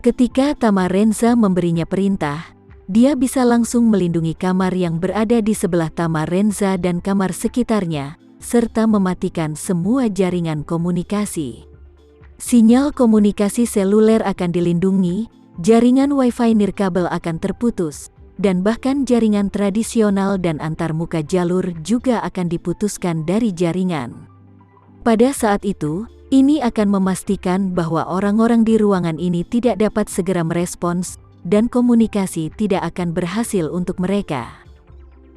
Ketika Tama Renza memberinya perintah, dia bisa langsung melindungi kamar yang berada di sebelah Tama Renza dan kamar sekitarnya, serta mematikan semua jaringan komunikasi. Sinyal komunikasi seluler akan dilindungi, jaringan Wi-Fi nirkabel akan terputus, dan bahkan jaringan tradisional dan antarmuka jalur juga akan diputuskan dari jaringan. Pada saat itu, ini akan memastikan bahwa orang-orang di ruangan ini tidak dapat segera merespons, dan komunikasi tidak akan berhasil untuk mereka.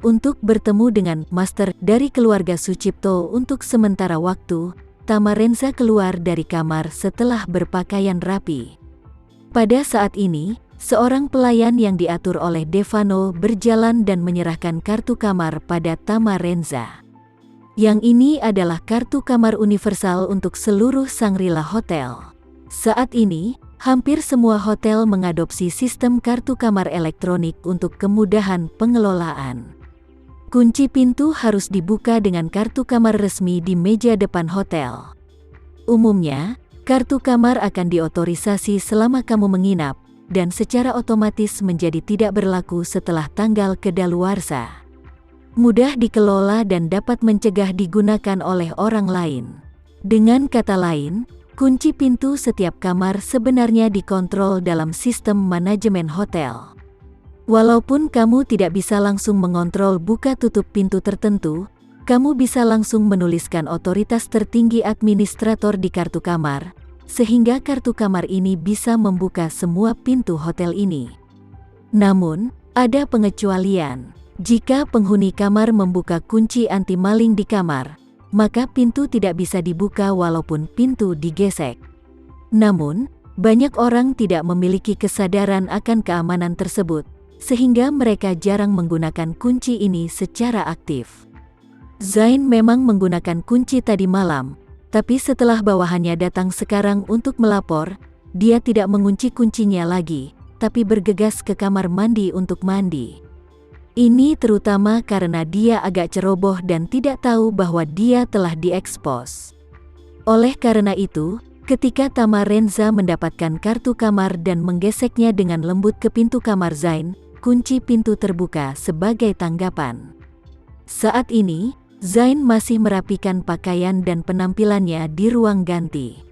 Untuk bertemu dengan master dari keluarga Sucipto untuk sementara waktu, Tama Renza keluar dari kamar setelah berpakaian rapi. Pada saat ini, seorang pelayan yang diatur oleh Devano berjalan dan menyerahkan kartu kamar pada Tama Renza. Yang ini adalah kartu kamar universal untuk seluruh Shangri-La Hotel. Saat ini, hampir semua hotel mengadopsi sistem kartu kamar elektronik untuk kemudahan pengelolaan. Kunci pintu harus dibuka dengan kartu kamar resmi di meja depan hotel. Umumnya, kartu kamar akan diotorisasi selama kamu menginap, dan secara otomatis menjadi tidak berlaku setelah tanggal kedaluarsa. Mudah dikelola dan dapat mencegah digunakan oleh orang lain. Dengan kata lain, kunci pintu setiap kamar sebenarnya dikontrol dalam sistem manajemen hotel. Walaupun kamu tidak bisa langsung mengontrol buka tutup pintu tertentu, kamu bisa langsung menuliskan otoritas tertinggi administrator di kartu kamar, sehingga kartu kamar ini bisa membuka semua pintu hotel ini. Namun, ada pengecualian. Jika penghuni kamar membuka kunci anti maling di kamar, maka pintu tidak bisa dibuka walaupun pintu digesek. Namun, banyak orang tidak memiliki kesadaran akan keamanan tersebut, sehingga mereka jarang menggunakan kunci ini secara aktif. Zain memang menggunakan kunci tadi malam, tapi setelah bawahannya datang sekarang untuk melapor, dia tidak mengunci kuncinya lagi, tapi bergegas ke kamar mandi untuk mandi. Ini terutama karena dia agak ceroboh dan tidak tahu bahwa dia telah diekspos. Oleh karena itu, ketika Tama Renza mendapatkan kartu kamar dan menggeseknya dengan lembut ke pintu kamar Zain, kunci pintu terbuka sebagai tanggapan. Saat ini, Zain masih merapikan pakaian dan penampilannya di ruang ganti.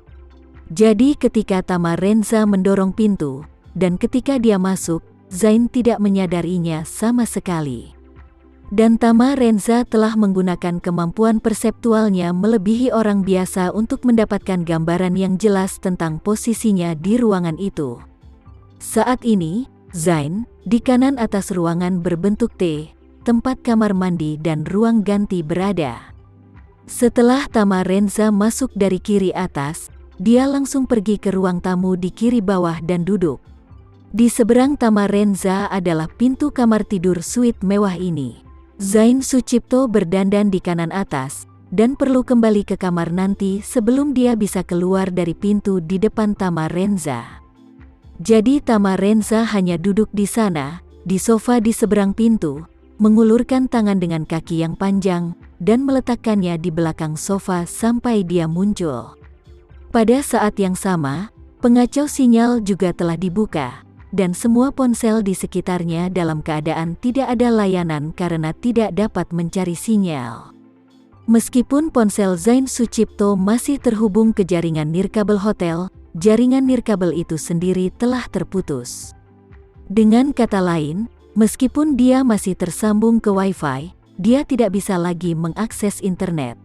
Jadi ketika Tama Renza mendorong pintu, dan ketika dia masuk, Zain tidak menyadarinya sama sekali. Dan Tama Renza telah menggunakan kemampuan perseptualnya melebihi orang biasa untuk mendapatkan gambaran yang jelas tentang posisinya di ruangan itu. Saat ini, Zain, di kanan atas ruangan berbentuk T, tempat kamar mandi dan ruang ganti berada. Setelah Tama Renza masuk dari kiri atas, dia langsung pergi ke ruang tamu di kiri bawah dan duduk. Di seberang Tama Renza adalah pintu kamar tidur suite mewah ini. Zain Sucipto berdandan di kanan atas, dan perlu kembali ke kamar nanti sebelum dia bisa keluar dari pintu di depan Tama Renza. Jadi Tama Renza hanya duduk di sana, di sofa di seberang pintu, mengulurkan tangan dengan kaki yang panjang, dan meletakkannya di belakang sofa sampai dia muncul. Pada saat yang sama, pengacau sinyal juga telah dibuka, dan semua ponsel di sekitarnya dalam keadaan tidak ada layanan karena tidak dapat mencari sinyal. Meskipun ponsel Zain Sucipto masih terhubung ke jaringan nirkabel hotel, jaringan nirkabel itu sendiri telah terputus. Dengan kata lain, meskipun dia masih tersambung ke Wi-Fi, dia tidak bisa lagi mengakses internet.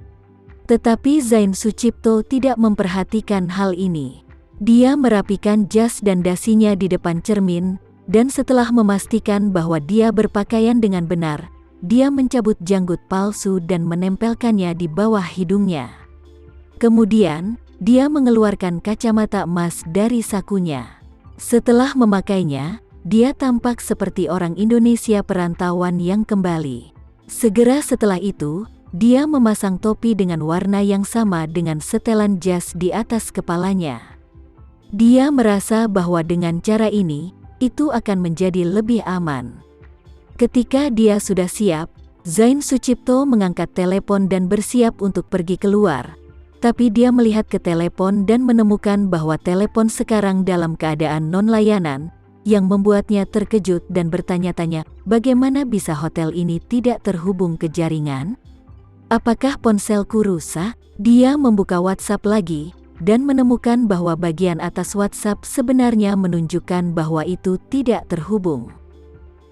Tetapi Zain Sucipto tidak memperhatikan hal ini. Dia merapikan jas dan dasinya di depan cermin, dan setelah memastikan bahwa dia berpakaian dengan benar, dia mencabut janggut palsu dan menempelkannya di bawah hidungnya. Kemudian, dia mengeluarkan kacamata emas dari sakunya. Setelah memakainya, dia tampak seperti orang Indonesia perantauan yang kembali. Segera setelah itu, dia memasang topi dengan warna yang sama dengan setelan jas di atas kepalanya. Dia merasa bahwa dengan cara ini, itu akan menjadi lebih aman. Ketika dia sudah siap, Zain Sucipto mengangkat telepon dan bersiap untuk pergi keluar. Tapi dia melihat ke telepon dan menemukan bahwa telepon sekarang dalam keadaan non-layanan, yang membuatnya terkejut dan bertanya-tanya, bagaimana bisa hotel ini tidak terhubung ke jaringan? Apakah ponselku rusak? Dia membuka WhatsApp lagi, dan menemukan bahwa bagian atas WhatsApp sebenarnya menunjukkan bahwa itu tidak terhubung.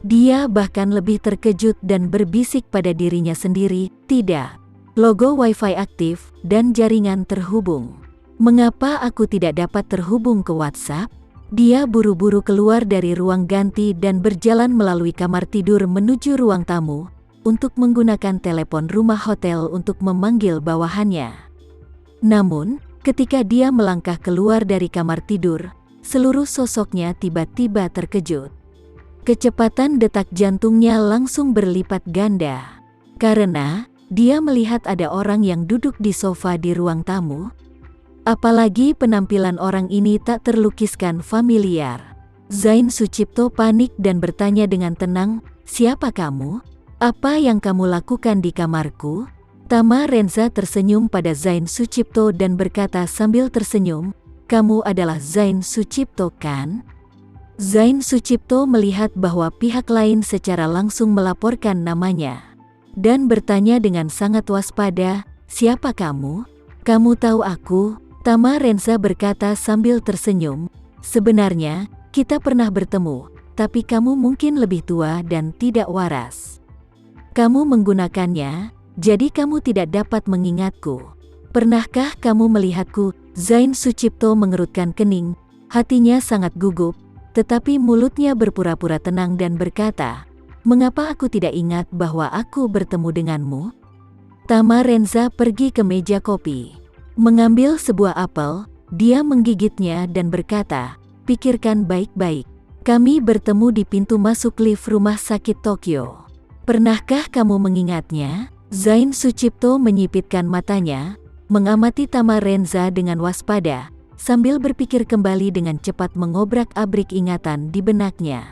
Dia bahkan lebih terkejut dan berbisik pada dirinya sendiri, tidak. Logo Wi-Fi aktif dan jaringan terhubung. Mengapa aku tidak dapat terhubung ke WhatsApp? Dia buru-buru keluar dari ruang ganti dan berjalan melalui kamar tidur menuju ruang tamu untuk menggunakan telepon rumah hotel untuk memanggil bawahannya. Namun, ketika dia melangkah keluar dari kamar tidur, seluruh sosoknya tiba-tiba terkejut. Kecepatan detak jantungnya langsung berlipat ganda. Karena dia melihat ada orang yang duduk di sofa di ruang tamu. Apalagi penampilan orang ini tak terlukiskan familiar. Zain Sucipto panik dan bertanya dengan tenang, "Siapa kamu? Apa yang kamu lakukan di kamarku?" Tama Renza tersenyum pada Zain Sucipto dan berkata sambil tersenyum, "Kamu adalah Zain Sucipto kan?" Zain Sucipto melihat bahwa pihak lain secara langsung melaporkan namanya dan bertanya dengan sangat waspada, "Siapa kamu? Kamu tahu aku?" Tama Renza berkata sambil tersenyum, "Sebenarnya, kita pernah bertemu, tapi kamu mungkin lebih tua dan tidak waras. Kamu menggunakannya, jadi kamu tidak dapat mengingatku. Pernahkah kamu melihatku?" Zain Sucipto mengerutkan kening, hatinya sangat gugup, tetapi mulutnya berpura-pura tenang dan berkata, "Mengapa aku tidak ingat bahwa aku bertemu denganmu?" Tama Renza pergi ke meja kopi. Mengambil sebuah apel, dia menggigitnya dan berkata, "Pikirkan baik-baik. Kami bertemu di pintu masuk lift rumah sakit Tokyo. Pernahkah kamu mengingatnya?" Zain Sucipto menyipitkan matanya, mengamati Tama Renza dengan waspada, sambil berpikir kembali dengan cepat mengobrak-abrik ingatan di benaknya.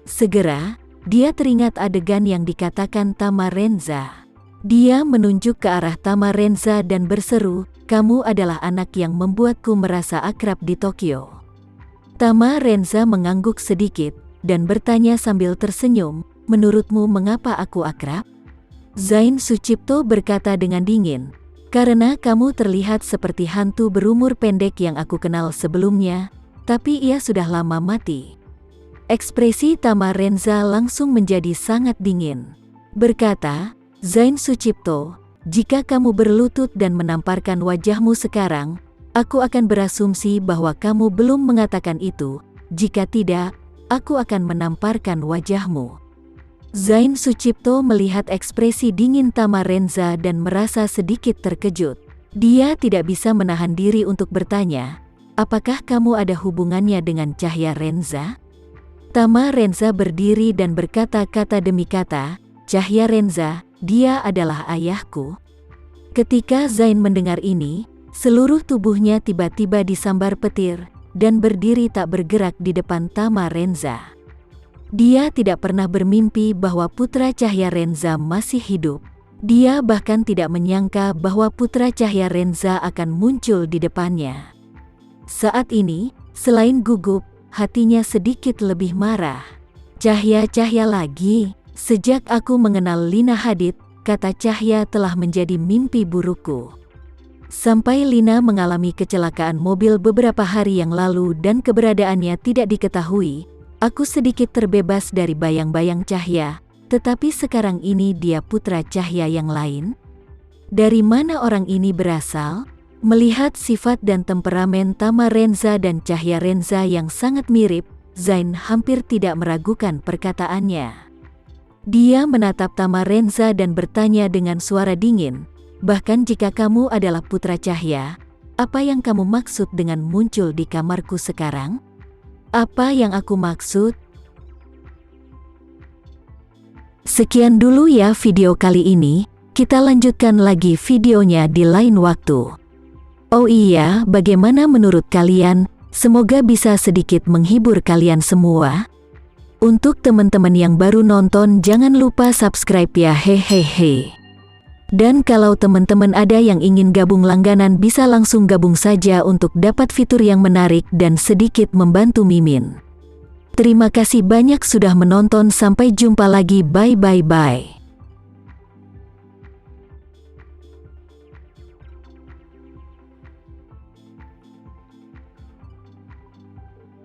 Segera, dia teringat adegan yang dikatakan Tama Renza. Dia menunjuk ke arah Tama Renza dan berseru, "Kamu adalah anak yang membuatku merasa akrab di Tokyo." Tama Renza mengangguk sedikit dan bertanya sambil tersenyum, "Menurutmu mengapa aku akrab?" Zain Sucipto berkata dengan dingin, "Karena kamu terlihat seperti hantu berumur pendek yang aku kenal sebelumnya, tapi ia sudah lama mati." Ekspresi Tama Renza langsung menjadi sangat dingin. Berkata, "Zain Sucipto, jika kamu berlutut dan menamparkan wajahmu sekarang, aku akan berasumsi bahwa kamu belum mengatakan itu. Jika tidak, aku akan menamparkan wajahmu." Zain Sucipto melihat ekspresi dingin Tama Renza dan merasa sedikit terkejut. Dia tidak bisa menahan diri untuk bertanya, "Apakah kamu ada hubungannya dengan Cahya Renza?" Tama Renza berdiri dan berkata kata demi kata, "Cahya Renza, dia adalah ayahku." Ketika Zain mendengar ini, seluruh tubuhnya tiba-tiba disambar petir dan berdiri tak bergerak di depan Tama Renza. Dia tidak pernah bermimpi bahwa putra Cahya Renza masih hidup. Dia bahkan tidak menyangka bahwa putra Cahya Renza akan muncul di depannya. Saat ini, selain gugup, hatinya sedikit lebih marah. "Cahya lagi. Sejak aku mengenal Lina Hadid, kata Cahya telah menjadi mimpi burukku. Sampai Lina mengalami kecelakaan mobil beberapa hari yang lalu dan keberadaannya tidak diketahui, aku sedikit terbebas dari bayang-bayang Cahya, tetapi sekarang ini dia putra Cahya yang lain. Dari mana orang ini berasal?" Melihat sifat dan temperamen Tama Renza dan Cahya Renza yang sangat mirip, Zain hampir tidak meragukan perkataannya. Dia menatap Tama Renza dan bertanya dengan suara dingin, "Bahkan jika kamu adalah putra Cahya, apa yang kamu maksud dengan muncul di kamarku sekarang?" "Apa yang aku maksud?" Sekian dulu ya video kali ini, kita lanjutkan lagi videonya di lain waktu. Oh iya, bagaimana menurut kalian? Semoga bisa sedikit menghibur kalian semua. Untuk teman-teman yang baru nonton, jangan lupa subscribe ya, hehehe. Dan kalau teman-teman ada yang ingin gabung langganan bisa langsung gabung saja untuk dapat fitur yang menarik dan sedikit membantu Mimin. Terima kasih banyak sudah menonton, sampai jumpa lagi, bye.